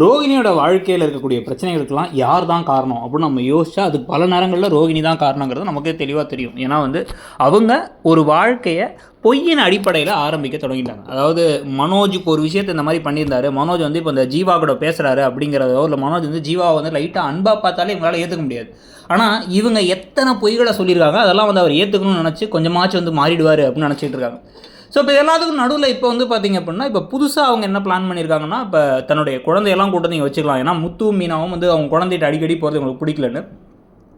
ரோகிணியோட வாழ்க்கையில் இருக்கக்கூடிய பிரச்சனைகளுக்கெல்லாம் யார் தான் காரணம் அப்படின்னு நம்ம யோசிச்சா அதுக்கு பல நேரங்களில் ரோகிணி தான் காரணங்கிறது நமக்கே தெளிவாக தெரியும். ஏன்னா அவங்க ஒரு வாழ்க்கையை பொய்யின் அடிப்படையில் ஆரம்பிக்க தொடங்கிட்டாங்க. அதாவது மனோஜ் இப்போ ஒரு விஷயத்தை இந்த மாதிரி பண்ணியிருந்தாரு, மனோஜ் இப்போ இந்த ஜீவா கூட பேசுகிறாரு அப்படிங்கிறதோ இல்லை மனோஜ் ஜீவாவை லைட்டாக அன்பாக பார்த்தாலே இவங்களால் ஏற்றுக்க முடியாது. ஆனால் இவங்க எத்தனை பொய்களை சொல்லியிருக்காங்க, அதெல்லாம் அவர் ஏற்றுக்கணும்னு நினச்சி கொஞ்சமாச்சும் மாறிடுவார் அப்படின்னு நினச்சிட்டு இருக்காங்க. ஸோ இப்போ எல்லாத்துக்கும் நடுவில் இப்போ பார்த்திங்க அப்படின்னா இப்போ புதுசாக அவங்க என்ன பிளான் பண்ணியிருக்காங்கன்னா, இப்போ தன்னுடைய குழந்தையெல்லாம் கூட்ட நீங்கள் வச்சுக்கலாம். ஏன்னா முத்து மீனாவும் அவங்க குழந்தைகிட்ட அடிக்கடி போகிறது உங்களுக்கு பிடிக்கலன்னு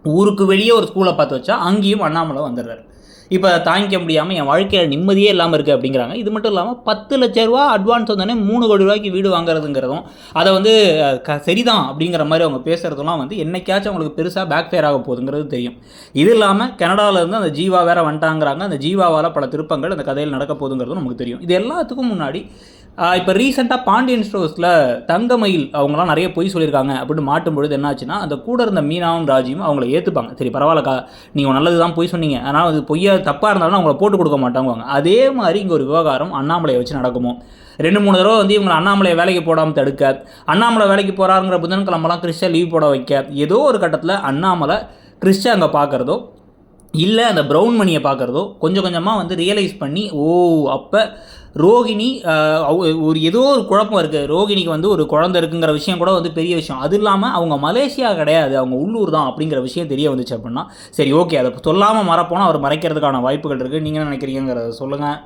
ஊருக்கு வெளியே ஒரு ஸ்கூலை பார்த்து வச்சா அங்கேயும் அண்ணாமலை வந்துடுறாரு. இப்போ அதை தாங்கிக்க முடியாமல் என் வாழ்க்கையில் நிம்மதியே இல்லாமல் இருக்குது அப்படிங்கிறாங்க. இது மட்டும் இல்லாமல் 10 லட்ச ரூபா அட்வான்ஸ் வந்தோடனே 3 கோடி ரூபாய்க்கு வீடு வாங்குறதுங்கிறதும் அதை சரிதான் அப்படிங்கிற மாதிரி அவங்க பேசுகிறதுலாம் என்னைக்காச்சும் அவங்களுக்கு பெருசாக பேக் ஃபேர் ஆக போகுதுங்கிறது தெரியும். இது இல்லாமல் கனடாவிலேருந்து அந்த ஜீவா வேறு வந்துட்டாங்கிறாங்க. அந்த ஜீவாவால் பல திருப்பங்கள் அந்த கதையில் நடக்க போகுதுங்கிறதும் நமக்கு தெரியும். இது எல்லாத்துக்கும் முன்னாடி இப்போ ரீசெண்டாக பாண்டியன் ஸ்டோர்ஸில் தங்கமயில் அவங்களாம் நிறைய பொய் சொல்லியிருக்காங்க அப்படின்னு மாட்டும் பொழுது என்னாச்சுன்னா, அந்த கூட இருந்த மீனாவும் ராஜியும் அவங்கள ஏற்றுப்பாங்க. சரி பரவாயில்லக்கா, நீங்கள் நல்லது தான் பொய் சொன்னீங்க, ஆனால் அது பொய்யா தப்பாக இருந்தாலும் அவங்கள போட்டு கொடுக்க மாட்டாங்க. அதே மாதிரி இங்கே ஒரு விவகாரம் அண்ணாமலையை வச்சு நடக்குமோ. 2-3 தடவை இவங்களை அண்ணாமலையை வேலைக்கு போடாமல் தடுக்க, அண்ணாமலை வேலைக்கு போகிறாருங்கிற புதன்கிழமெல்லாம் கிறிஸ்டா லீவ் போட வைக்க, ஏதோ ஒரு கட்டத்தில் அண்ணாமலை கிறிஸ்டா அங்கே பார்க்குறதோ இல்லை அந்த ப்ரௌன் மணியை பார்க்குறதோ கொஞ்சம் கொஞ்சமாக ரியலைஸ் பண்ணி, அப்போ ரோகிணி ஒரு ஏதோ ஒரு குழப்பம் இருக்குது, ரோகிணிக்கு ஒரு குழந்தை இருக்குங்கிற விஷயம் கூட பெரிய விஷயம். அது இல்லாமல் அவங்க மலேசியா கிடையாது, அவங்க உள்ளூர் தான் அப்படிங்கிற விஷயம் தெரிய வந்துச்சு அப்படின்னா, சரி ஓகே அதை சொல்லாமல் மறப்போனால் அவர் மறைக்கிறதுக்கான வாய்ப்புகள் இருக்குது. நீங்கள் என்ன நினைக்கிறீங்கிறத சொல்லுங்கள்.